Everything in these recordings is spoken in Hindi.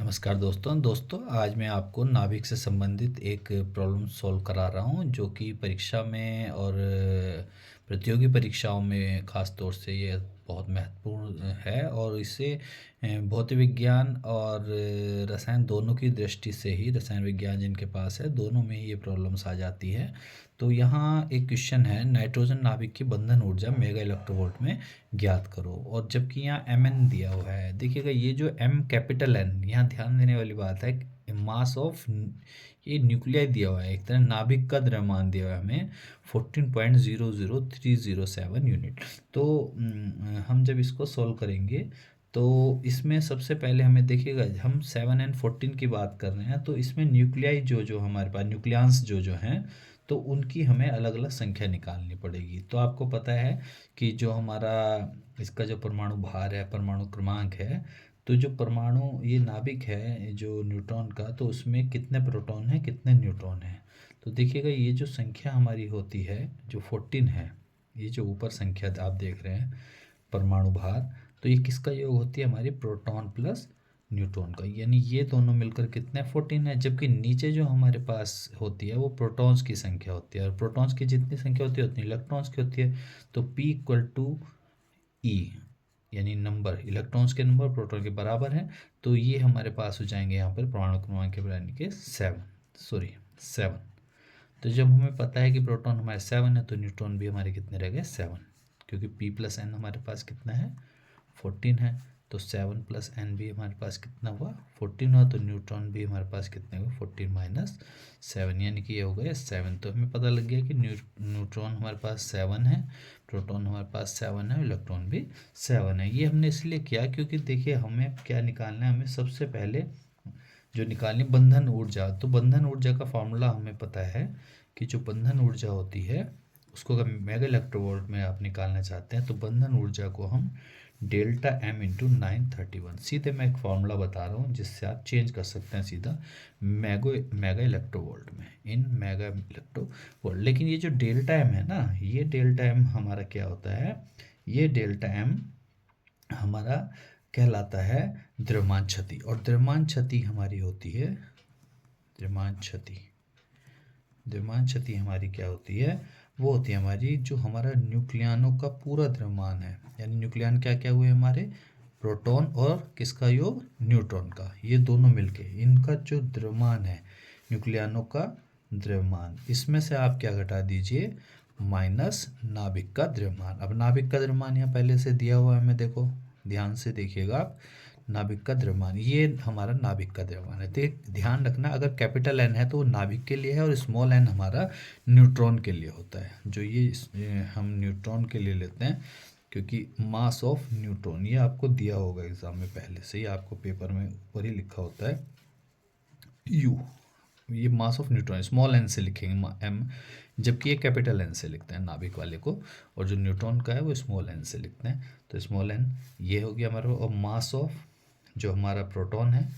नमस्कार दोस्तों आज मैं आपको नाभिक से संबंधित एक प्रॉब्लम सॉल्व करा रहा हूँ जो कि परीक्षा में और प्रतियोगी परीक्षाओं में ख़ास तौर से ये बहुत महत्वपूर्ण है और इससे भौतिक विज्ञान और रसायन दोनों की दृष्टि से ही रसायन विज्ञान जिनके पास है दोनों में ही ये प्रॉब्लम्स आ जाती है। तो यहाँ एक क्वेश्चन है, नाइट्रोजन नाभिक की बंधन ऊर्जा मेगा इलेक्ट्रोवोल्ट में ज्ञात करो। और जबकि यहाँ एम एन दिया हुआ है, देखिएगा ये जो एम कैपिटल एन, यहाँ ध्यान देने वाली बात है, मास ऑफ ये न्यूक्लियाई दिया हुआ है, एक तरह नाभिक का द्रव्यमान दिया हुआ है हमें 14.00307 यूनिट। तो हम जब इसको सॉल्व करेंगे तो इसमें सबसे पहले हमें देखिएगा, हम 7 और 14 की बात कर रहे हैं, तो इसमें न्यूक्लियाई जो जो हमारे पास न्यूक्लियंस जो जो हैं तो उनकी हमें अलग अलग संख्या निकालनी पड़ेगी। तो आपको पता है कि जो हमारा इसका जो परमाणु भार है, परमाणु क्रमांक है, तो जो परमाणु ये नाभिक है जो न्यूट्रॉन का, तो उसमें कितने प्रोटॉन हैं कितने न्यूट्रॉन हैं। तो देखिएगा ये जो संख्या हमारी होती है जो 14 है, ये जो ऊपर संख्या आप देख रहे हैं परमाणु भार, तो ये किसका योग होती है, हमारी प्रोटॉन प्लस न्यूट्रॉन का, यानी ये दोनों मिलकर कितने 14 है। जबकि नीचे जो हमारे पास होती है वो प्रोटॉन्स की संख्या होती है, और प्रोटॉन्स की जितनी संख्या होती है उतनी इलेक्ट्रॉन्स की होती है। तो P इक्वल टू ई, यानी नंबर इलेक्ट्रॉन्स के नंबर प्रोटॉन के बराबर है। तो ये हमारे पास हो जाएंगे यहाँ पर परमाणु क्रमांक के यानी कि 7। तो जब हमें पता है कि प्रोटॉन हमारे 7 है तो न्यूट्रॉन भी हमारे कितने रह गए 7, क्योंकि P प्लस एन हमारे पास कितना है 14 है। तो 7 प्लस एन भी हमारे पास कितना हुआ 14 हुआ, तो न्यूट्रॉन भी हमारे पास कितने हुए 14 माइनस 7, यानी कि ये हो गए 7। तो हमें पता लग गया कि न्यूट्रॉन हमारे पास 7 है, प्रोटॉन हमारे पास 7 है, इलेक्ट्रॉन भी 7 है। ये हमने इसलिए किया क्योंकि देखिए हमें क्या निकालना है, हमें सबसे पहले जो निकालनी बंधन ऊर्जा। तो बंधन ऊर्जा का फॉर्मूला हमें पता है कि जो बंधन ऊर्जा होती है उसको अगर मेगा इलेक्ट्रोवोल्ट में आप निकालना चाहते हैं तो बंधन ऊर्जा को हम डेल्टा एम इंटू 931, सीधे मैं एक फार्मूला बता रहा हूँ जिससे आप चेंज कर सकते हैं सीधा मेगा इलेक्ट्रोवोल्ट में, इन मेगा इलेक्ट्रोवोल्ट। लेकिन ये जो डेल्टा एम है ना, ये डेल्टा एम हमारा क्या होता है, ये डेल्टा एम हमारा कहलाता है द्रव्यमान क्षति। और द्रव्यमान क्षति हमारी होती है, द्रव्यमान क्षति हमारी क्या होती है, वो होती है हमारी जो हमारा न्यूक्लियनों का पूरा द्रव्यमान है, यानी न्यूक्लियन क्या क्या हुए हमारे प्रोटॉन और किसका योग न्यूट्रॉन का, ये दोनों मिलके इनका जो द्रव्यमान है न्यूक्लियनों का द्रव्यमान, इसमें से आप क्या घटा दीजिए माइनस नाभिक का द्रव्यमान। अब नाभिक का द्रव्यमान यहाँ पहले से दिया हुआ है हमें, देखो ध्यान से देखिएगा आप, नाभिक का द्रव्यमान ये हमारा नाभिक का द्रव्यमान है। तो एक ध्यान रखना, अगर कैपिटल एन है तो वो नाभिक के लिए है और स्मॉल एन हमारा न्यूट्रॉन के लिए होता है। जो ये हम न्यूट्रॉन के लिए लेते हैं क्योंकि मास ऑफ न्यूट्रॉन ये आपको दिया होगा एग्जाम में, पहले से ही आपको पेपर में ऊपर ही लिखा होता है यू, ये mass of neutron small n से लिखेंगे एम, जबकि ये कैपिटल एन से लिखते हैं नाभिक वाले को, और जो न्यूट्रॉन का है वो स्मॉल एन से लिखते हैं। तो स्मॉल एन ये हो गया हमारा, और मास ऑफ जो हमारा प्रोटॉन है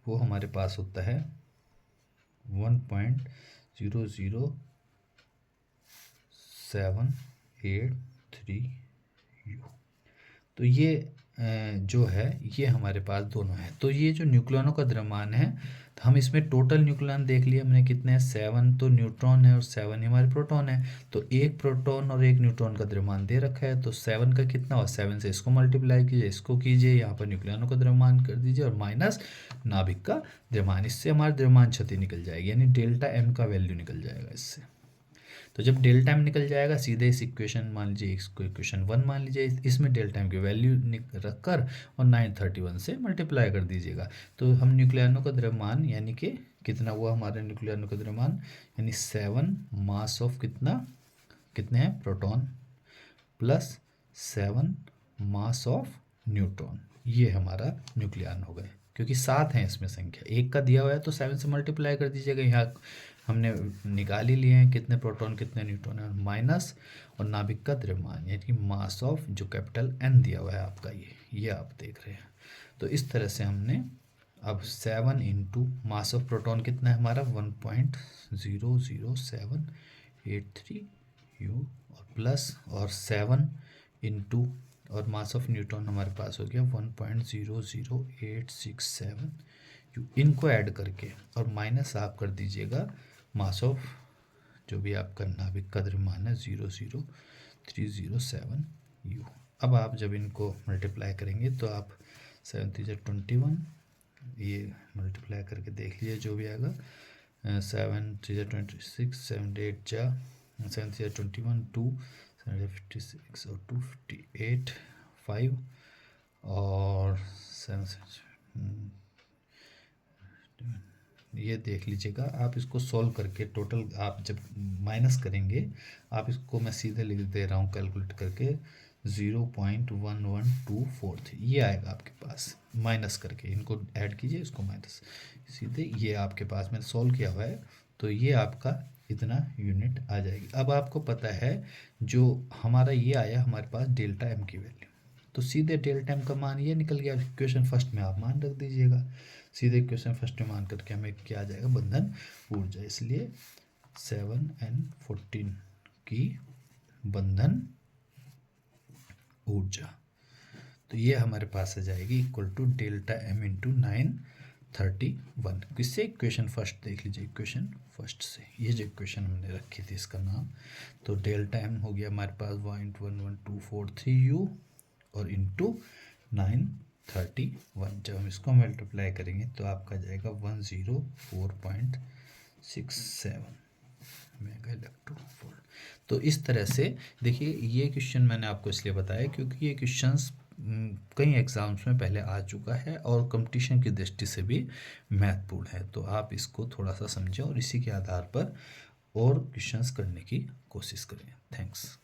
वो हमारे पास होता है 1.00783 यू। तो ये जो है ये हमारे पास दोनों है। तो ये जो न्यूक्लियनों का द्रव्यमान है, तो हम इसमें टोटल न्यूक्लियन देख लिए हमने कितने हैं 7, तो न्यूट्रॉन है और 7 ही हमारे प्रोटॉन है। तो एक प्रोटॉन और एक न्यूट्रॉन का द्रव्यमान दे रखा है, तो 7 का कितना हुआ, 7 से इसको मल्टीप्लाई कीजिए, इसको कीजिए, यहाँ पर न्यूक्लियनों का द्रव्यमान कर दीजिए और माइनस नाभिक का द्रव्यमान, इससे हमारा द्रव्यमान क्षति निकल जाएगी, यानी डेल्टा एम का वैल्यू निकल जाएगा इससे। तो जब डेल्टा एम निकल जाएगा सीधे इस इक्वेशन, मान लीजिए इसको इक्वेशन 1 मान लीजिए, इसमें डेल्टा एम की वैल्यू रखकर और 931 से मल्टीप्लाई कर दीजिएगा। तो हम न्यूक्लियनों का द्रव्यमान यानी कि कितना हुआ हमारे न्यूक्लियनों का द्रव्यमान, यानी 7 मास ऑफ कितने हैं proton plus 7 mass of neutron, ये हमारा न्यूक्लियन हो गए। क्योंकि 7 है इसमें संख्या, एक का दिया हुआ है तो 7 से मल्टीप्लाई कर दीजिएगा, यहाँ हमने निकाल ही लिए हैं कितने प्रोटॉन कितने न्यूट्रॉन है, माइनस और नाभिक का द्रव्यमान यानी कि मास ऑफ जो कैपिटल एन दिया हुआ है आपका, ये आप देख रहे हैं। तो इस तरह से हमने अब 7 इंटू मास ऑफ प्रोटॉन कितना है हमारा 1.00783 यू, और प्लस और 7 इंटू और मास ऑफ न्यूट्रॉन हमारे पास हो गया 1.00867 इनको ऐड करके और माइनस आप कर दीजिएगा मास ऑफ जो भी आपका नाभिक का द्रव्यमान है 0.03007 U। अब आप जब इनको मल्टीप्लाई करेंगे तो आप 7×3=21, ये मल्टीप्लाई करके देख लीजिए जो भी आएगा। 7×3=26, 7×8=7×3=21, 2, 7×56 और 258, 5 और 7 ये देख लीजिएगा। आप इसको सॉल्व करके टोटल आप जब माइनस करेंगे, आप इसको मैं सीधे लिख दे रहा हूँ कैलकुलेट करके 0.1124 ये आएगा आपके पास। माइनस करके इनको ऐड कीजिए, इसको माइनस, सीधे ये आपके पास मैंने सॉल्व किया हुआ है, तो ये आपका इतना यूनिट आ जाएगी। अब आपको पता है जो हमारा ये आया हमारे पास डेल्टा एम की वैल्यू, तो सीधे डेल्टा एम का मान ये निकल गया। क्वेश्चन फर्स्ट में आप मान रख दीजिएगा, सीधे क्वेश्चन फर्स्ट में मान करके हमें क्या आ जाएगा, बंधन ऊर्जा। इसलिए 7N14 की बंधन ऊर्जा, तो ये हमारे पास आ जाएगी equal to delta M into 931। किससे? इक्वेशन फर्स्ट देख लीजिए, इक्वेशन फर्स्ट से ये जो इक्वेशन हमने रखी थी इसका नाम, तो डेल्टा एम हो गया हमारे पास 1.11243 U और इंटू 931। जब हम इसको मल्टीप्लाई करेंगे तो आपका जाएगा 104.67 मेगा इलेक्ट्रोवोल्ट। तो इस तरह से देखिए, ये क्वेश्चन मैंने आपको इसलिए बताया क्योंकि ये क्वेश्चंस कई एग्ज़ाम्स में पहले आ चुका है और कंपटीशन की दृष्टि से भी महत्वपूर्ण है। तो आप इसको थोड़ा सा समझें और इसी के आधार पर और क्वेश्चंस करने की कोशिश करें। थैंक्स।